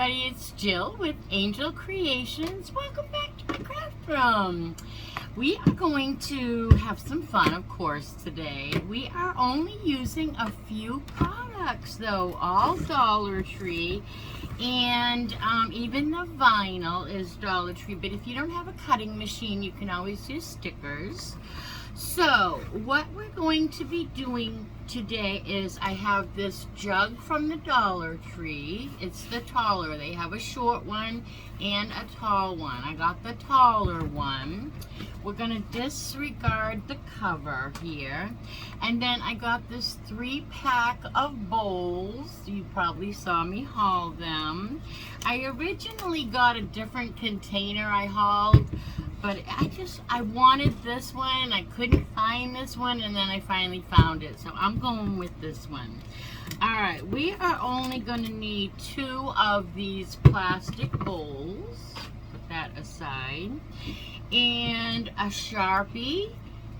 everybody, it's Jill with Angel Creations. Welcome back to my craft room. We are going to have some fun, of course, today. We are only using a few products, though, all Dollar Tree, and even the vinyl is Dollar Tree, but if you don't have a cutting machine, you can always use stickers. So, what we're going to be doing today is I have this jug from the Dollar Tree. It's the taller. They have a short one and a tall one. I got the taller one. We're going to disregard the cover here. And then I got this 3-pack of bowls. You probably saw me haul them. I originally got a different container I hauled, but I wanted this one. I couldn't find this one, and then I finally found it. So I'm going with this one. Alright, we are only going to need 2 of these plastic bowls. Put that aside. And a Sharpie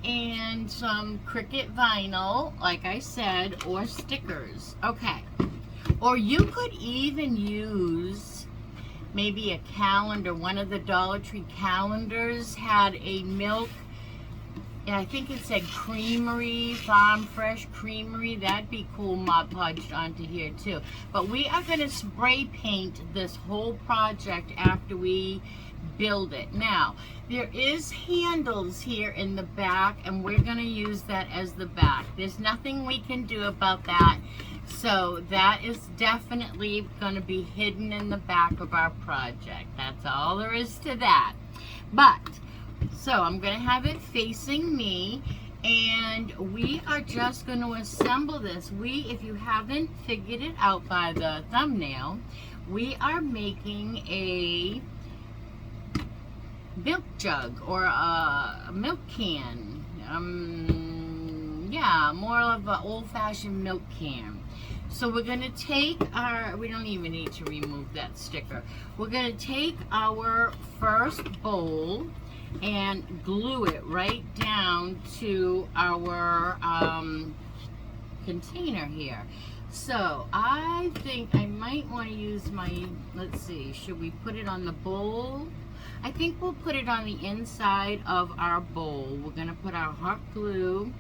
and some Cricut vinyl, like I said, or stickers. Okay. Or you could even use maybe a calendar. One of the Dollar Tree calendars had a milk, I think it said creamery, farm fresh creamery. That'd be cool, Mod Podged onto here too. But we are going to spray paint this whole project after we build it. Now, there is handles here in the back, and we're going to use that as the back. There's nothing we can do about that. So that is definitely going to be hidden in the back of our project. That's all there is to that. But, so I'm going to have it facing me, and we are just going to assemble this. If you haven't figured it out by the thumbnail, we are making a milk jug or a milk can. Yeah, more of an old-fashioned milk can. So we're going to take we don't even need to remove that sticker. We're going to take our first bowl and glue it right down to our container here. So I think I might want to use my, let's see, should we put it on the bowl? I think we'll put it on the inside of our bowl. We're going to put our hot glue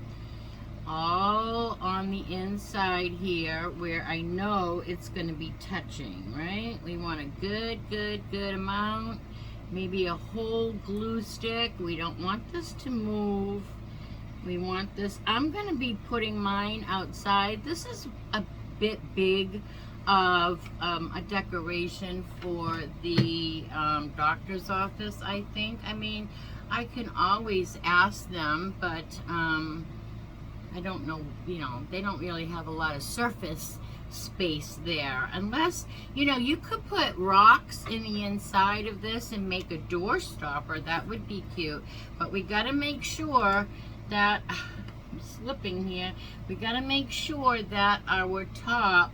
all on the inside here where I know it's going to be touching, right? We want a good amount. Maybe a whole glue stick. We don't want this to move. We want this. I'm going to be putting mine outside. This is a bit big of a decoration for the doctor's office, I think. I mean, I can always ask them, but I don't know, you know, they don't really have a lot of surface space there. Unless, you know, you could put rocks in the inside of this and make a door stopper. That would be cute. But we got to make sure that, I'm slipping here, we got to make sure that our top,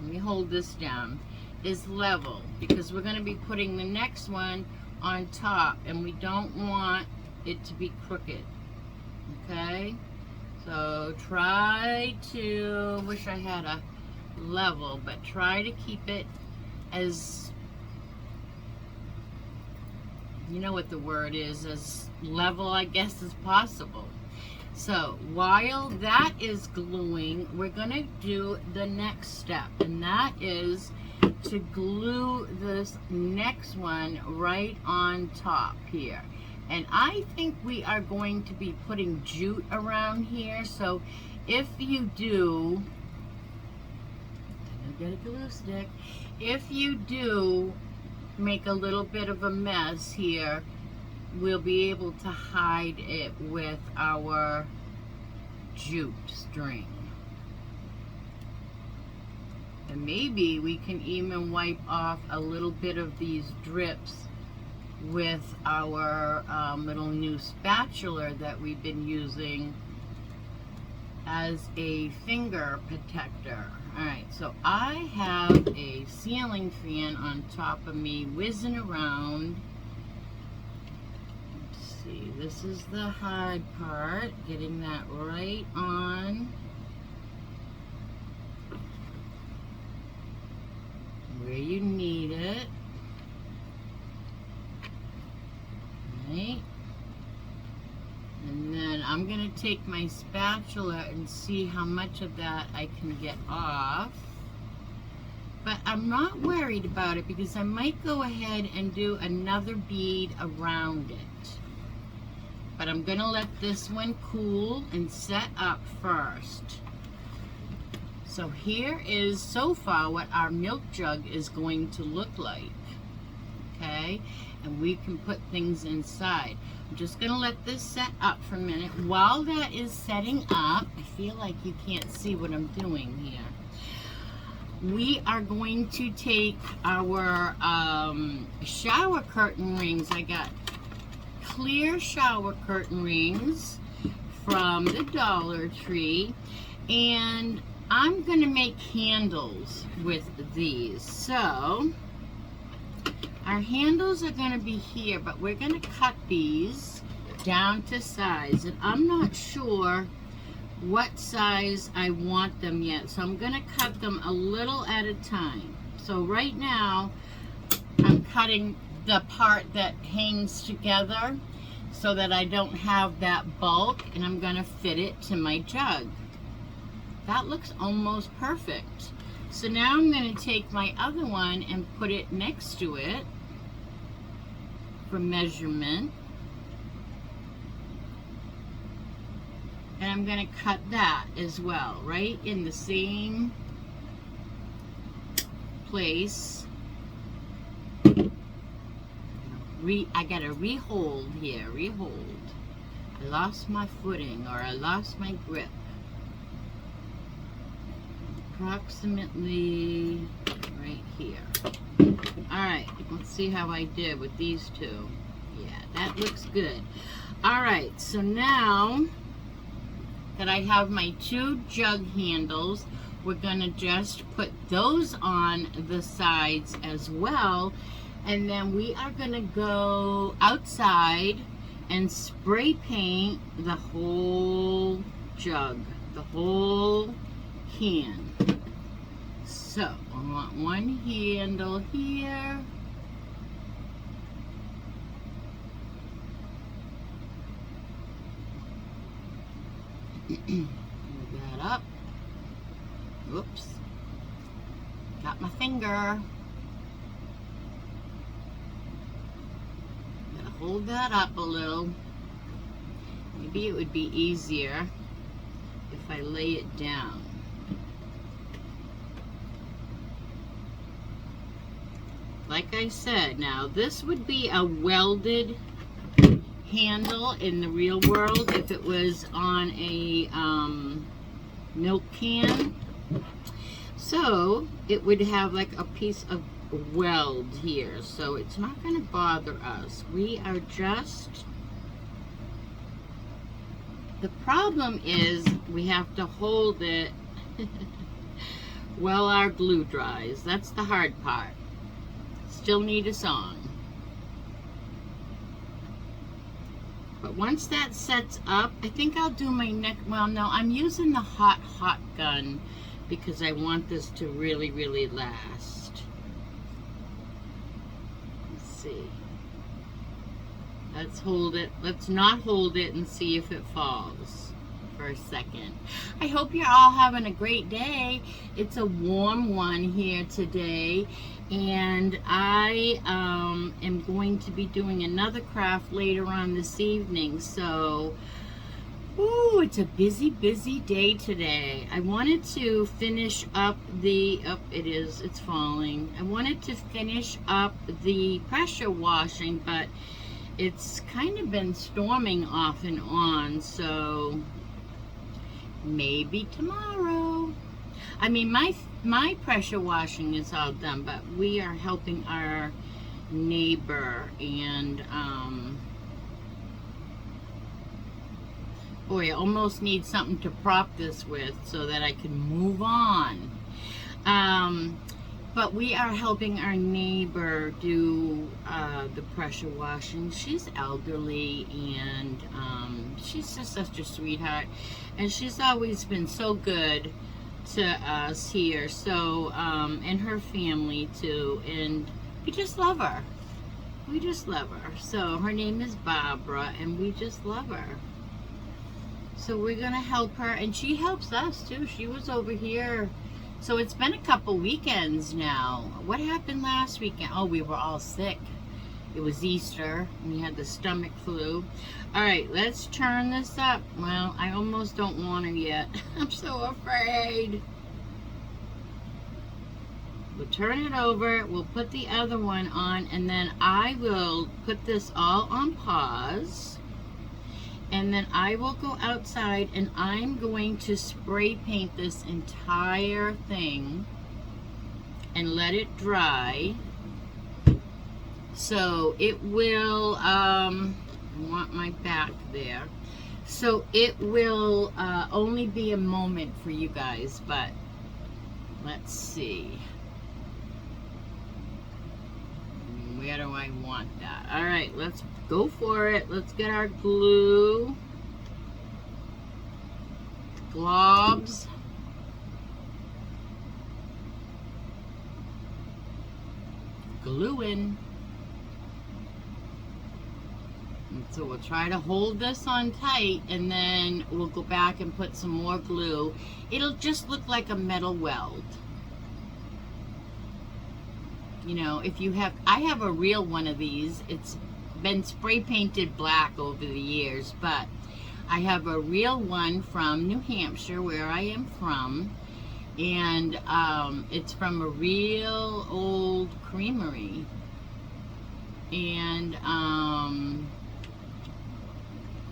let me hold this down, is level, because we're going to be putting the next one on top, and we don't want it to be crooked. Okay, so try to, wish I had a level, but try to keep it as, you know what the word is, as level, I guess, as possible. So while that is gluing, we're going to do the next step, and that is to glue this next one right on top here. And I think we are going to be putting jute around here. So if you do, I'm gonna get a glue stick. If you do make a little bit of a mess here, we'll be able to hide it with our jute string. And maybe we can even wipe off a little bit of these drips with our little new spatula that we've been using as a finger protector. Alright, so I have a ceiling fan on top of me whizzing around. Let's see, this is the hard part, getting that right on. where you need it. Right? And then I'm going to take my spatula and see how much of that I can get off. But I'm not worried about it because I might go ahead and do another bead around it. But I'm going to let this one cool and set up first. So here is so far what our milk jug is going to look like. Okay? And we can put things inside. I'm just going to let this set up for a minute. While that is setting up, I feel like you can't see what I'm doing here. We are going to take our shower curtain rings. I got clear shower curtain rings from the Dollar Tree, and I'm going to make handles with these. So our handles are going to be here, but we're going to cut these down to size, and I'm not sure what size I want them yet, so I'm going to cut them a little at a time. So right now I'm cutting the part that hangs together so that I don't have that bulk, and I'm going to fit it to my jug. That looks almost perfect. So now I'm going to take my other one and put it next to it for measurement. And I'm going to cut that as well, right in the same place. I got to rehold here, rehold. I lost my footing, or I lost my grip. Approximately right here. Alright, let's see how I did with these two. Yeah, that looks good. Alright, so now that I have my two jug handles, we're going to just put those on the sides as well, and then we are going to go outside and spray paint the whole jug, the whole can. So I want one handle here. Move that up. Whoops. Got my finger. Gotta hold that up a little. Maybe it would be easier if I lay it down. Like I said, now this would be a welded handle in the real world if it was on a milk can. So it would have like a piece of weld here, so it's not going to bother us. We are just, the problem is we have to hold it while our glue dries. That's the hard part. Still need a song. But once that sets up, I think I'll do my neck. Well, no, I'm using the hot gun because I want this to really, really last. Let's see. Let's hold it. Let's not hold it and see if it falls for a second. I hope you're all having a great day. It's a warm one here today. And I am going to be doing another craft later on this evening. So, ooh, it's a busy, busy day today. I wanted to finish up the, it's falling. I wanted to finish up the pressure washing, but it's kind of been storming off and on. So, maybe tomorrow. I mean, my pressure washing is all done, but we are helping our neighbor, and boy, I almost need something to prop this with so that I can move on. But we are helping our neighbor do the pressure washing. She's elderly, and she's just such a sweetheart, and she's always been so good to us here, so and her family too, and we just love her. We just love her. So her name is Barbara, and we just love her. So we're gonna help her, and she helps us too. She was over here. So it's been a couple weekends now. What happened last weekend? Oh, we were all sick. It was Easter. We had the stomach flu. All right, let's turn this up. Well, I almost don't want her yet. I'm so afraid. We'll turn it over. We'll put the other one on, and then I will put this all on pause. And then I will go outside, and I'm going to spray paint this entire thing and let it dry. So it will, I want my back there. So it will only be a moment for you guys, but let's see. Where do I want that? All right, let's go for it. Let's get our glue. Globs. Glue in. And so we'll try to hold this on tight, and then we'll go back and put some more glue. It'll just look like a metal weld. You know, if you have, I have a real one of these. It's been spray painted black over the years, but I have a real one from New Hampshire, where I am from, and it's from a real old creamery, and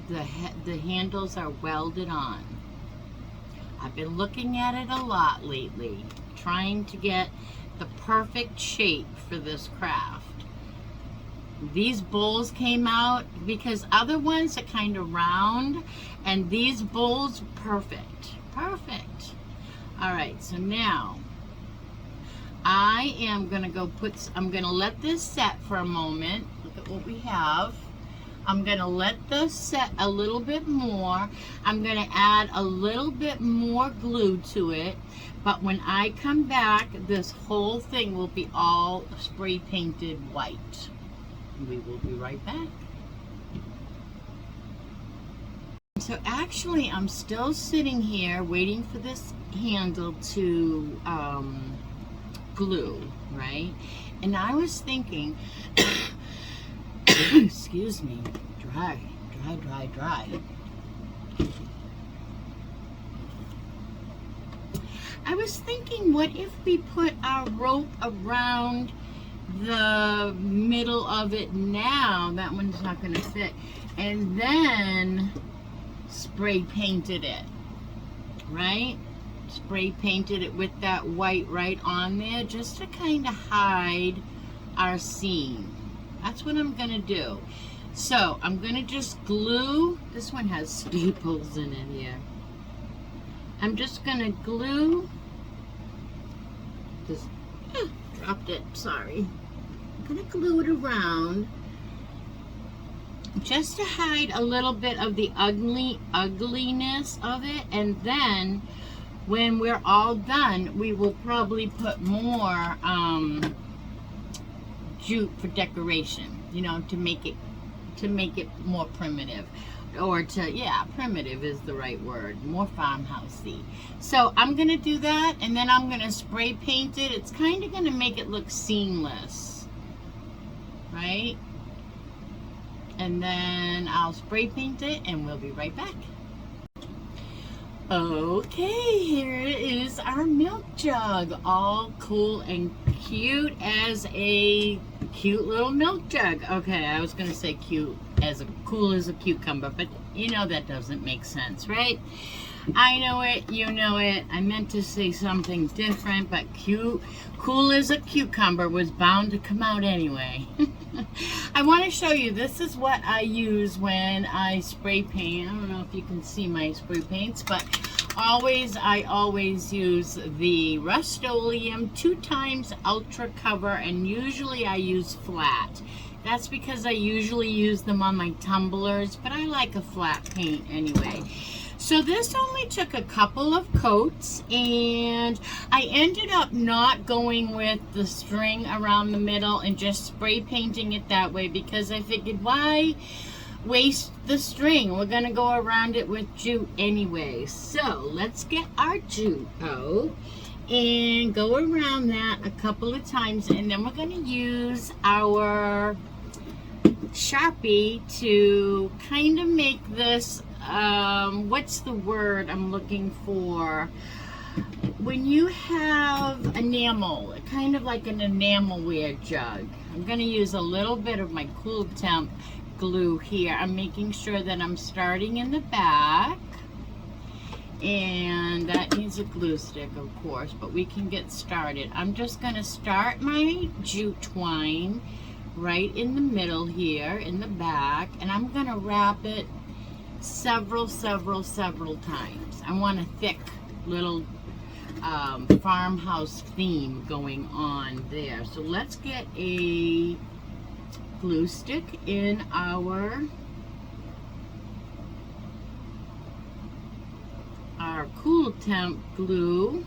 the handles are welded on. I've been looking at it a lot lately, trying to get the perfect shape for this craft. These bowls came out because other ones are kind of round, and these bowls perfect. All right, so now I am gonna go I'm gonna let this set for a moment. Look at what we have. I'm gonna let this set a little bit more. I'm gonna add a little bit more glue to it, but when I come back, this whole thing will be all spray painted white. We will be right back. So actually, I'm still sitting here waiting for this handle to glue, right? And I was thinking, excuse me, dry. I was thinking, what if we put our rope around the middle of it now? That one's not going to fit. And then spray painted it, right? Spray painted it with that white right on there, just to kind of hide our seam. That's what I'm going to do. So I'm going to just glue. This one has staples in it here. I'm just going to glue this. Dropped it, sorry. I'm going to glue it around just to hide a little bit of the ugliness of it, and then when we're all done, we will probably put more jute for decoration, you know, to make it more primitive, or to, yeah, primitive is the right word, more farmhousey. So I'm gonna do that, and then I'm gonna spray paint it. It's kind of gonna make it look seamless, right? And then I'll spray paint it, and we'll be right back. Okay, here is our milk jug, all cool and cute as a cute little milk jug. Okay, I was gonna say cute as a cool as a cucumber, but you know that doesn't make sense, right? I know it, you know it. I meant to say something different, but cool as a cucumber was bound to come out anyway. I want to show you, this is what I use when I spray paint. I don't know if you can see my spray paints, but I always use the Rust-Oleum 2x Ultra Cover, and usually I use flat. That's because I usually use them on my tumblers, but I like a flat paint anyway. So this only took a couple of coats, and I ended up not going with the string around the middle and just spray painting it that way, because I figured, why waste the string? We're gonna go around it with jute anyway. So let's get our jute out and go around that a couple of times, and then we're gonna use our Sharpie to kind of make this what's the word I'm looking for? When you have enamel, kind of like an enamelware jug. I'm going to use a little bit of my Cool Temp glue here. I'm making sure that I'm starting in the back. And that needs a glue stick, of course, but we can get started. I'm just going to start my jute twine right in the middle here, in the back, and I'm going to wrap it several times. I want a thick little farmhouse theme going on there. So let's get a glue stick in our Cool Temp glue,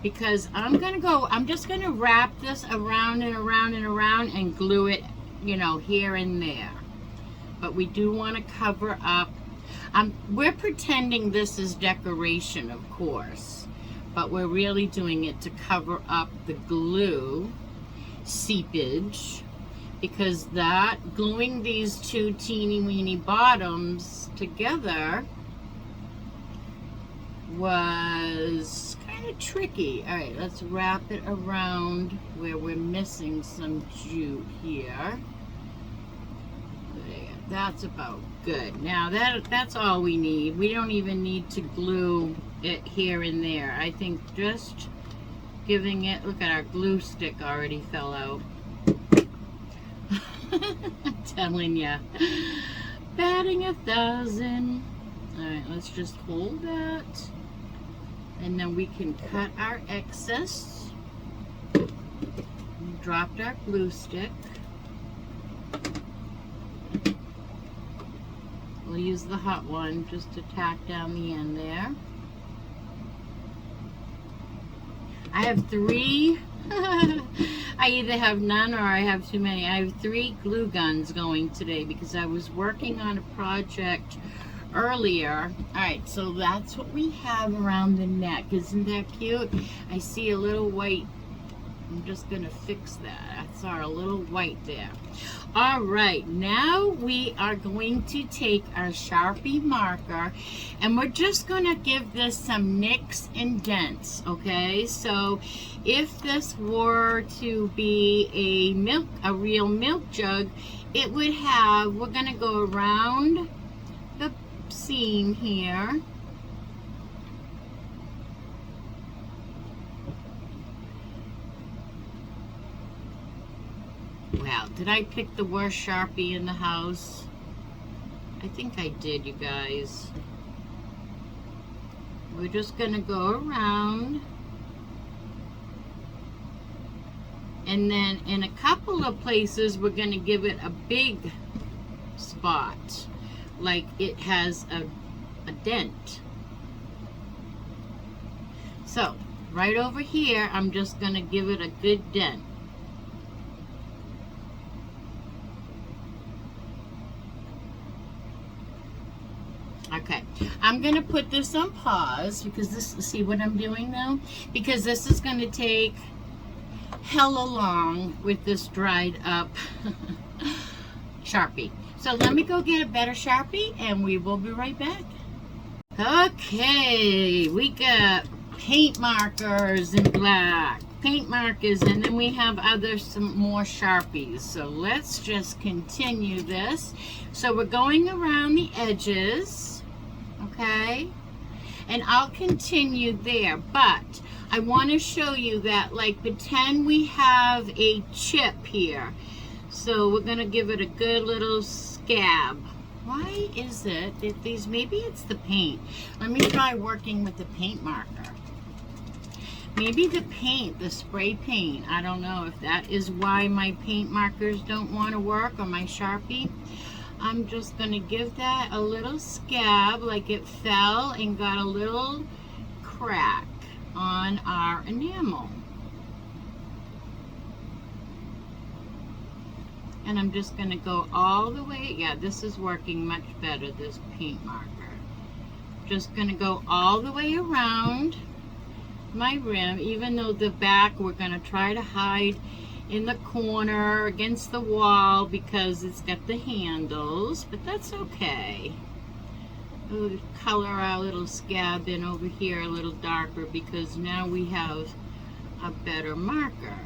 because I'm just gonna wrap this around and around and around and glue it, you know, here and there. But we do want to cover up. We're pretending this is decoration, of course, but we're really doing it to cover up the glue seepage, because that gluing these two teeny weeny bottoms together was kind of tricky. All right, let's wrap it around where we're missing some jute here. There, that's about good. Now that's all we need. We don't even need to glue it here and there. I think just giving it, look at our glue stick already fell out. I'm telling ya, batting 1,000. All right, let's just hold that, and then we can cut our excess. We dropped our glue stick. We'll use the hot one just to tack down the end there. I have 3. I either have none or I have too many. I have 3 glue guns going today because I was working on a project earlier. Alright, so that's what we have around the neck. Isn't that cute? I see a little white. I'm just going to fix that. I saw a little white there. Alright, now we are going to take our Sharpie marker and we're just going to give this some nicks and dents, okay? So if this were to be a real milk jug, it would have, we're going to go around the seam here. Wow, did I pick the worst Sharpie in the house? I think I did, you guys. We're just going to go around. And then in a couple of places, we're going to give it a big spot. Like it has a dent. So, right over here, I'm just going to give it a good dent. Okay, I'm going to put this on pause because this, see what I'm doing now? Because this is going to take hella long with this dried up Sharpie. So let me go get a better Sharpie and we will be right back. Okay, we got paint markers in black, paint markers, and then we have some more Sharpies. So let's just continue this. So we're going around the edges. Okay, and I'll continue there, but I want to show you that, like, pretend we have a chip here, so we're going to give it a good little scab. Why is it that these, maybe it's the paint. Let me try working with the paint marker. Maybe the paint, the spray paint, I don't know if that is why my paint markers don't want to work, or my Sharpie. I'm just going to give that a little scab like it fell and got a little crack on our enamel. And I'm just going to go all the way. Yeah, this is working much better, this paint marker. Just going to go all the way around my rim, even though the back we're going to try to hide in the corner against the wall because it's got the handles, but that's okay. We'll color our little scab in over here a little darker because now we have a better marker.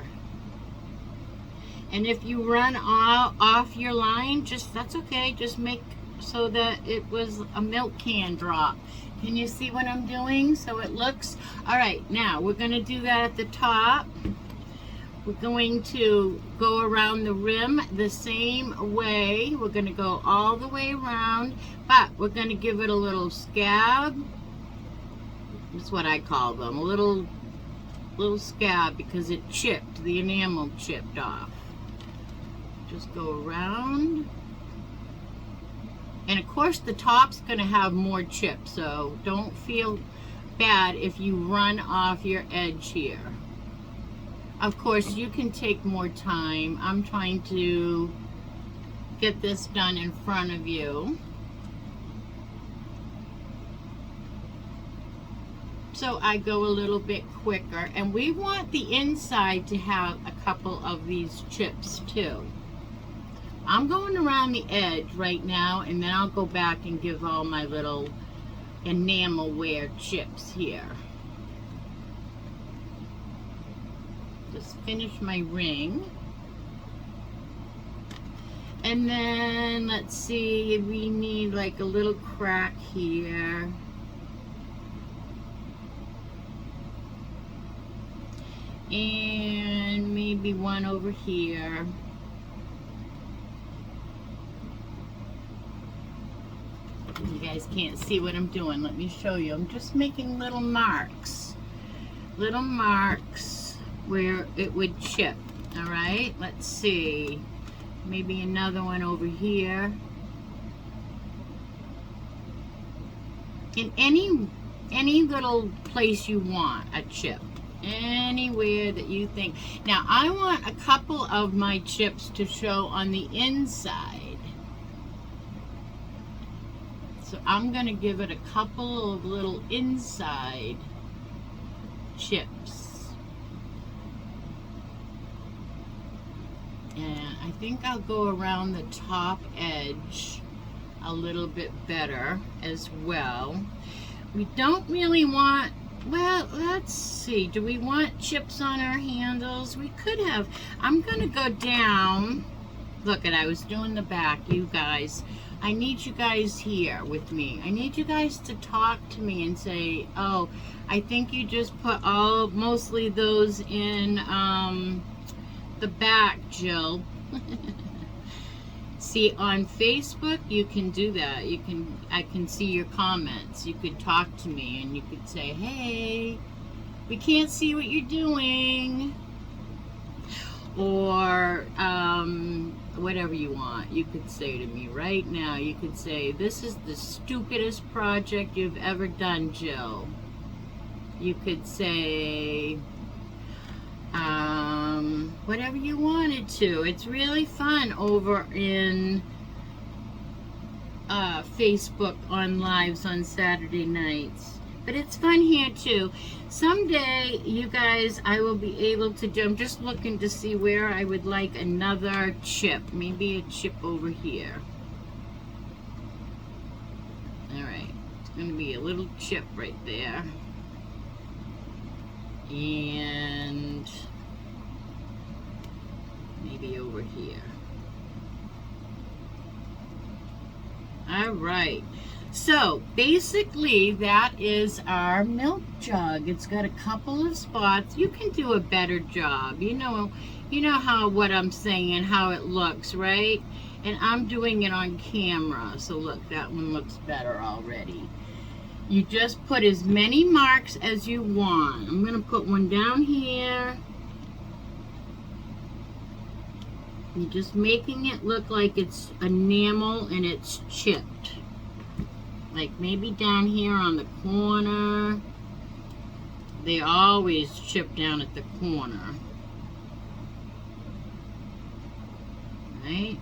And if you run off your line, that's okay. Just make so that it was a milk can drop. Can you see what I'm doing? So it looks, all right, now we're gonna do that at the top. We're going to go around the rim the same way. We're gonna go all the way around, but we're gonna give it a little scab. That's what I call them, a little scab because it chipped, the enamel chipped off. Just go around. And of course the top's going to have more chips, so don't feel bad if you run off your edge here. Of course you can take more time. I'm trying to get this done in front of you. So I go a little bit quicker, and we want the inside to have a couple of these chips too. I'm going around the edge right now, and then I'll go back and give all my little enamelware chips here. Just finish my ring. And then, let's see, we need like a little crack here. And maybe one over here. You guys can't see what I'm doing. Let me show you. I'm just making little marks. Little marks where it would chip. All right, let's see. Maybe another one over here. In any little place you want a chip. Anywhere that you think. Now, I want a couple of my chips to show on the inside. So I'm going to give it a couple of little inside chips. And I think I'll go around the top edge a little bit better as well. We don't really want, well, let's see. Do we want chips on our handles? We could have. I'm going to go down. Look, I was doing the back, you guys. I need you guys here with me. I need you guys to talk to me and say, oh, I think you just put mostly those in the back, Jill. See, on Facebook, you can do that. I can see your comments. You could talk to me and you could say, hey, we can't see what you're doing. Or whatever you want, you could say to me right now. You could say, this is the stupidest project you've ever done, Jill. You could say whatever you wanted to. It's really fun over in Facebook on lives on Saturday nights. But it's fun here too. Someday, you guys, I will be able to do, I'm just looking to see where I would like another chip. Maybe a chip over here. Alright, it's going to be a little chip right there. And maybe over here. Alright. So basically that is our milk jug. It's got a couple of spots. You can do a better job. You know how what I'm saying, how it looks, right? And I'm doing it on camera. So look, that one looks better already. You just put as many marks as you want. I'm going to put one down here. You're just making it look like it's enamel and it's chipped. Like maybe down here on the corner. They always chip down at the corner. Right?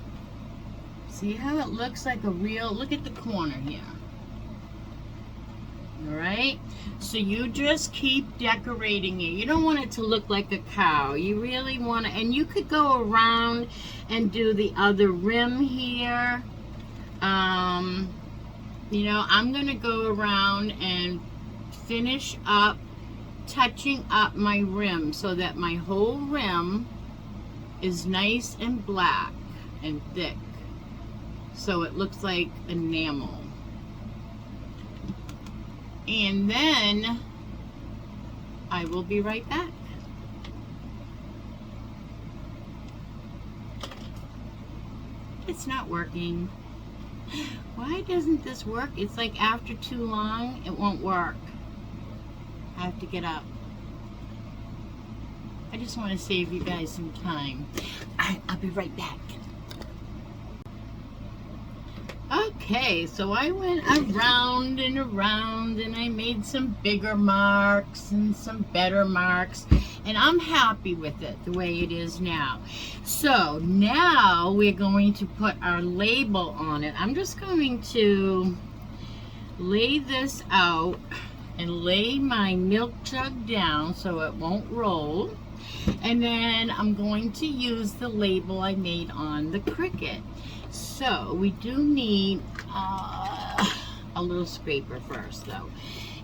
See how it looks like a real, look at the corner here. Alright? So you just keep decorating it. You don't want it to look like a cow. You really want to, and you could go around and do the other rim here. You know, I'm going to go around and finish up touching up my rim so that my whole rim is nice and black and thick. So it looks like enamel. And then I will be right back. It's not working. Why doesn't this work? It's like after too long, it won't work. I have to get up. I just want to save you guys some time. I'll be right back. Okay, so I went around and around and I made some bigger marks and some better marks, and I'm happy with it the way it is now. So now we're going to put our label on it. I'm just going to lay this out and lay my milk jug down so it won't roll, and then I'm going to use the label I made on the Cricut. So we do need a little scraper first though,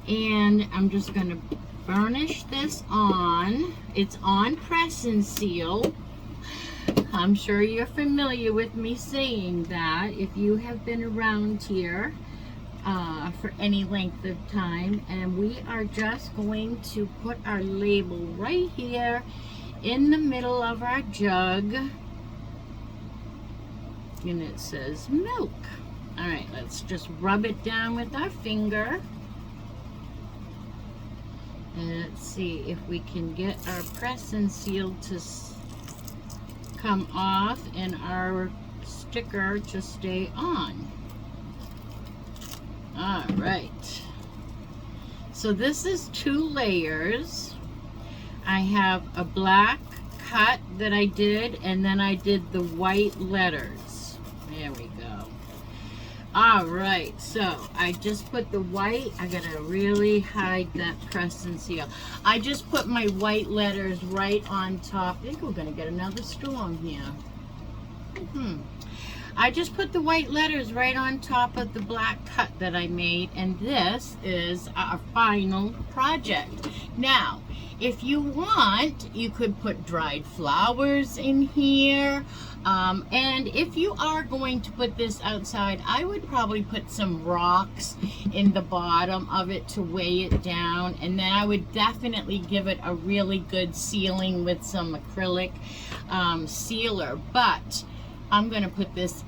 and I'm just going to burnish this on. It's on press and seal. I'm sure you're familiar with me saying that if you have been around here for any length of time. And we are just going to put our label right here in the middle of our jug, and it says milk. All right, let's just rub it down with our finger, and let's see if we can get our press and seal to come off and our sticker to stay on. All right, so this is 2 layers. I have a black cut that I did, and then I did the white letters. There we go. All right, so I just put the white. I gotta really hide that press and seal. I just put my white letters right on top. I think we're gonna get another storm here. I just put the white letters right on top of the black cut that I made, and this is our final project. Now, if you want, you could put dried flowers in here. And if you are going to put this outside, I would probably put some rocks in the bottom of it to weigh it down. And then I would definitely give it a really good sealing with some acrylic sealer. But I'm going to put this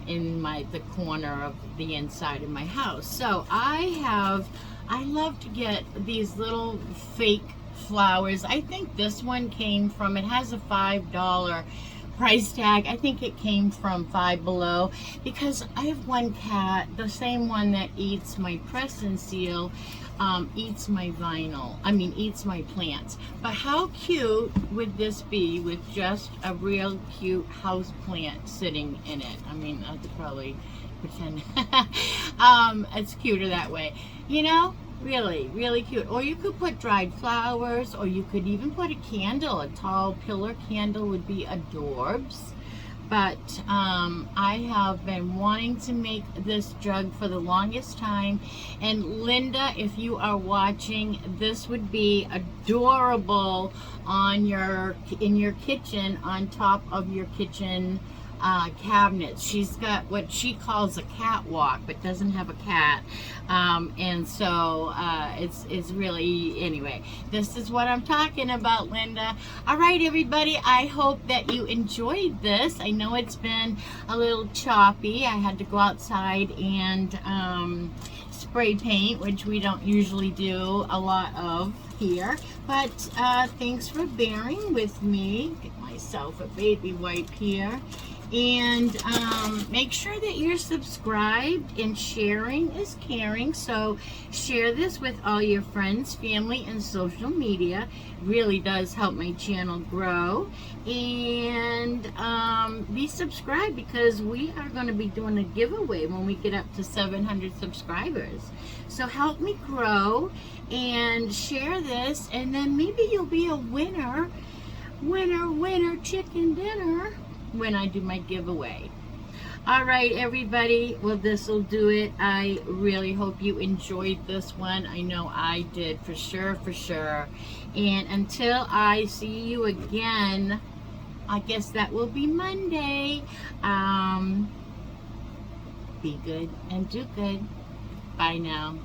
in the corner of the inside of my house. So I love to get these little fake flowers. I think this one came from, it has a $5 price tag. I think it came from Five Below, because I have one cat, the same one that eats my press and seal, eats my vinyl. I mean, eats my plants. But how cute would this be with just a real cute house plant sitting in it? I mean, I could probably pretend it's cuter that way, you know. Really, really cute. Or you could put dried flowers, or you could even put a candle. A tall pillar candle would be adorbs. But I have been wanting to make this jug for the longest time. And Linda, if you are watching, this would be adorable on in your kitchen, on top of your kitchen cabinets. She's got what she calls a catwalk, but doesn't have a cat, and so it's really, anyway, this is what I'm talking about, Linda. All right, everybody, I hope that you enjoyed this. I know it's been a little choppy. I had to go outside and spray paint, which we don't usually do a lot of here. But thanks for bearing with me. Get myself a baby wipe here. And make sure that you're subscribed, and sharing is caring. So share this with all your friends, family, and social media. It really does help my channel grow. And be subscribed, because we are going to be doing a giveaway when we get up to 700 subscribers. So help me grow and share this, and then maybe you'll be a winner, chicken dinner, when I do my giveaway. All right, everybody. Well, this will do it. I really hope you enjoyed this one. I know I did, for sure, for sure. And until I see you again, I guess that will be Monday. Be good and do good. Bye now.